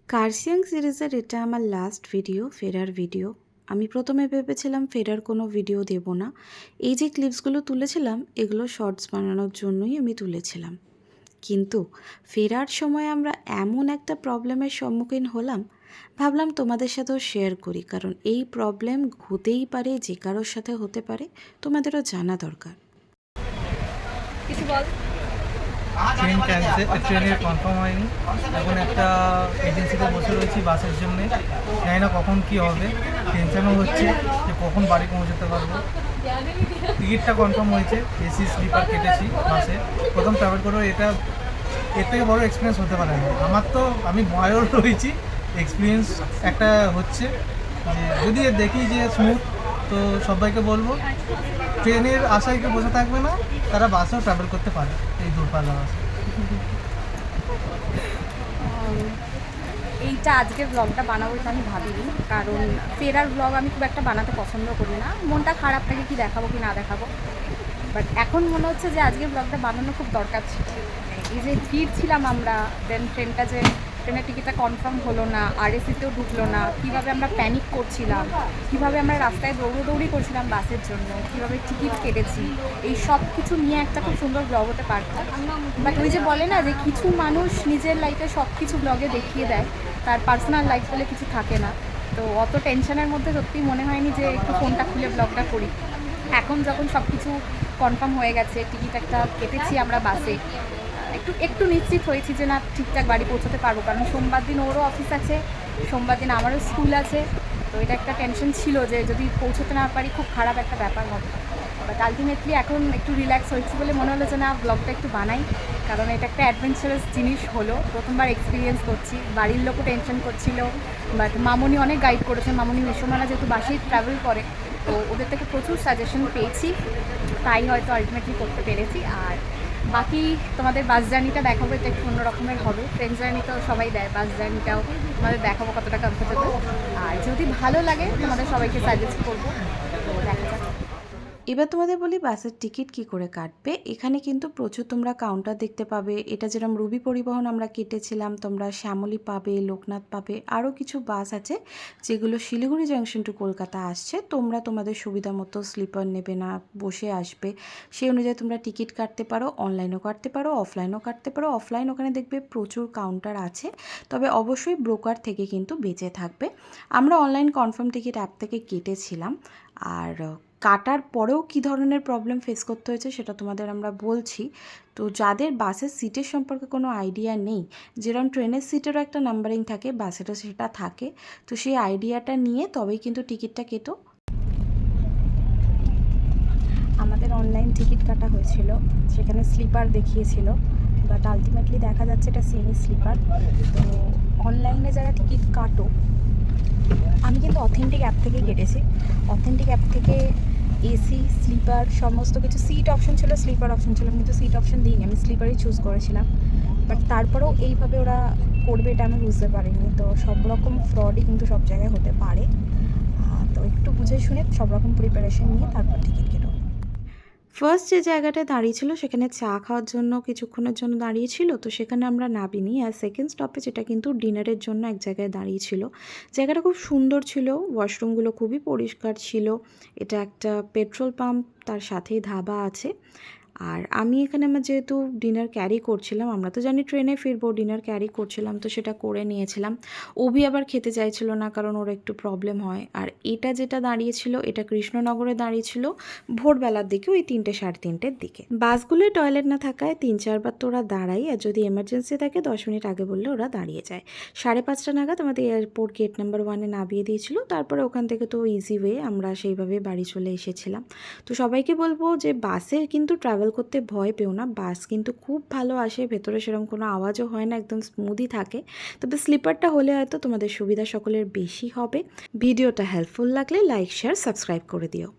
কার্সিয়াং সিরিজের এটা আমার লাস্ট ভিডিও, ফেরার ভিডিও। আমি প্রথমে ভেবেছিলাম ফেরার কোনো ভিডিও দেব না। এই যে ক্লিপসগুলো তুলেছিলাম এগুলো শর্টস বানানোর জন্যই আমি তুলেছিলাম। কিন্তু ফেরার সময় আমরা এমন একটা প্রবলেমের সম্মুখীন হলাম, ভাবলাম তোমাদের সাথেও শেয়ার করি, কারণ এই প্রবলেম হতেই পারে, যে কারোর সাথে হতে পারে, তোমাদেরও জানা দরকার। কিছু বল। ট্রেনের কনফার্ম হয়নি। এখন একটা এজেন্সিতে বসে রয়েছি বাসের জন্য। জানি না কখন কি হবে, টেনশনও হচ্ছে যে কখন বাড়ি পৌঁছাতে পারবো। টিকিটটা কনফার্ম হয়েছে, এসি স্লিপার কেটেছি বাসে। প্রথম ট্রাভেল করবো, এটা এর থেকে বড় এক্সপিরিয়েন্স হতে পারে না আমার। তো আমি ভয়ও রয়েছি, এক্সপিরিয়েন্স একটা হচ্ছে যে যদি দেখি যে স্মুথ, তো সবাইকে বলবো ট্রেনের আশায় কেউ বসে থাকবে না, তারা বাসেও ট্রাভেল করতে পারে এই দূরপাল্লা বাসে। এইটা আজকের ব্লগটা বানাবো এটা আমি ভাবিনি, কারণ ফেরার ব্লগ আমি খুব একটা বানাতে পছন্দ করি না। মনটা খারাপ থাকে কি দেখাবো কি না দেখাবো, বাট এখন মনে হচ্ছে যে আজকের ব্লগটা বানানো খুব দরকার ছিল। এই যে ফিরছিলাম আমরা, দেন ট্রেনের টিকিটটা কনফার্ম হলো না, আরএসিতেও ঢুকলো না, কীভাবে আমরা প্যানিক করছিলাম, কীভাবে আমরা রাস্তায় দৌড়োদৌড়ি করছিলাম বাসের জন্য, কীভাবে টিকিট কেটেছি, এই সব কিছু নিয়ে একটা খুব সুন্দর ব্লগ হতে পারত। বাট ওই যে বলে না যে কিছু মানুষ নিজের লাইফে সব কিছু ব্লগে দেখিয়ে দেয়, তার পার্সোনাল লাইফ বলে কিছু থাকে না। তো অত টেনশনের মধ্যে সত্যিই মনে হয়নি যে একটু ফোনটা খুলে ব্লগটা করি। এখন যখন সব কিছু কনফার্ম হয়ে গেছে, টিকিট একটা কেটেছি আমরা বাসে, একটু একটু নিশ্চিত হয়েছি যে না ঠিকঠাক বাড়ি পৌঁছতে পারবো, কারণ সোমবার দিন ওরও অফিস আছে, সোমবার দিন আমারও স্কুল আছে। তো এটা একটা টেনশন ছিল যে যদি পৌঁছতে না পারি খুব খারাপ একটা ব্যাপার হবে। বাট আলটিমেটলি এখন একটু রিল্যাক্স হয়েছি বলে মনে হলো যে না ব্লগটা একটু বানাই, কারণ এটা একটা অ্যাডভেঞ্চারাস জিনিস হলো, প্রথমবার এক্সপিরিয়েন্স করছি। বাড়ির লোকও টেনশন করছিল, বাট মামনি অনেক গাইড করেছে। মামনি মেসোমারা যেহেতু বাসেই ট্রাভেল করে, তো ওদের থেকে প্রচুর সাজেশন পেয়েছি, তাই হয়তো আলটিমেটলি করতে পেরেছি। আর বাকি তোমাদের বাস জার্নিটা দেখাবো, এটা একটু অন্য রকমের হবে। ট্রেন জার্নি তো সবাই দেয়, বাস জার্নিটাও তোমাদের দেখাবো কতটা কমফোর্টেবল। আর যদি ভালো লাগে তোমাদের সবাইকে সাজেস্ট করবো, তো দেখা যাক। এবার তোমাদের বলি বাসের টিকিট কি করে কাটবে। এখানে কিন্তু প্রচুর তোমরা কাউন্টার দেখতে পাবে। এটা যেরকম রুবি পরিবহন আমরা কেটেছিলাম, তোমরা শ্যামলী পাবে, লোকনাথ পাবে, আরও কিছু বাস আছে যেগুলো শিলিগুড়ি জাংশন টু কলকাতা আসছে। তোমরা তোমাদের সুবিধা মতো স্লিপার নেবে না, বসে আসবে, সেই অনুযায়ী তোমরা টিকিট কাটতে পারো। অনলাইনও কাটতে পারো, অফলাইনও কাটতে পারো। অফলাইন ওখানে দেখবে প্রচুর কাউন্টার আছে, তবে অবশ্যই ব্রোকার থেকে কিন্তু বেঁচে থাকবে। আমরা অনলাইন কনফার্ম টিকিট অ্যাপ থেকে কেটেছিলাম। আর কাটার পরেও কী ধরনের প্রবলেম ফেস করতে হয়েছে সেটা তোমাদের আমরা বলছি। তো যাদের বাসের সিটের সম্পর্কে কোনো আইডিয়া নেই, যেরকম ট্রেনের সিটেরও একটা নাম্বারিং থাকে, বাসেরও সেটা থাকে, তো সেই আইডিয়াটা নিয়ে তবেই কিন্তু টিকিটটা কেটো। আমাদের অনলাইন টিকিট কাটা হয়েছিল, সেখানে স্লিপার দেখিয়েছিল, বাট আলটিমেটলি দেখা যাচ্ছে এটা সেমি স্লিপার। তো অনলাইনে যারা টিকিট কাটো, আমি কিন্তু অথেন্টিক অ্যাপ থেকে কেটেছি। অথেন্টিক অ্যাপ থেকে এসি স্লিপার সমস্ত কিছু, সিট অপশন ছিল, স্লিপার অপশন ছিল, কিন্তু সিট অপশন দিইনি, আমি স্লিপারই চুজ করেছিলাম। বাট তারপরেও এইভাবে ওরা করবে এটা আমি বুঝতে পারিনি। তো সব রকম ফ্রডই কিন্তু সব জায়গায় হতে পারে, তো একটু বুঝে শুনে সব রকম প্রিপারেশন নিয়ে তারপর টিকিট কেটো। ফার্স্ট যে জায়গাটায় দাঁড়িয়েছিল সেখানে চা খাওয়ার জন্য কিছুক্ষণের জন্য দাঁড়িয়েছিল, তো সেখানে আমরা নামিনি। আর সেকেন্ড স্টপেজ এটা কিন্তু ডিনারের জন্য এক জায়গায় দাঁড়িয়েছিল। জায়গাটা খুব সুন্দর ছিল, ওয়াশরুমগুলো খুবই পরিষ্কার ছিল। এটা একটা পেট্রোল পাম্প, তার সাথেই ধাবা আছে। আর আমি এখানে আমার যেহেতু ডিনার ক্যারি করছিলাম, আমরা তো জানি ট্রেনে ফিরবো, ডিনার ক্যারি করছিলাম, তো সেটা করে নিয়েছিলাম। অভি আবার খেতে চাইছিল না, কারণ ওর একটু প্রবলেম হয়। আর এটা যেটা দাঁড়িয়েছিল এটা কৃষ্ণনগরে দাঁড়িয়েছিল ভোরবেলার দিকে, ওই 3টে সাড়ে 3টের দিকে। বাসগুলোয় টয়লেট না থাকায় 3-4 বার তো ওরা দাঁড়ায়, আর যদি এমার্জেন্সি থাকে 10 মিনিট আগে বললে ওরা দাঁড়িয়ে যায়। 5:30 নাগাদ আমাদের এয়ারপোর্ট গেট নাম্বার 1-এ নামিয়ে দিয়েছিল। তারপরে ওখান থেকে তো ইজি ওয়ে, আমরা সেইভাবে বাড়ি চলে এসেছিলাম। তো সবাইকে বলবো যে বাসে কিন্তু ট্রাভেল করতে ভয় পেও না, বাস কিন্তু খুব ভালো আসে, ভেতরে সেরকম কোনো আওয়াজও হয় না, একদম স্মুথই থাকে। তবে স্লিপারটা হলে হয়তো তোমাদের সুবিধা সকলের বেশি হবে। ভিডিওটা হেল্পফুল লাগলে লাইক, শেয়ার, সাবস্ক্রাইব করে দিও।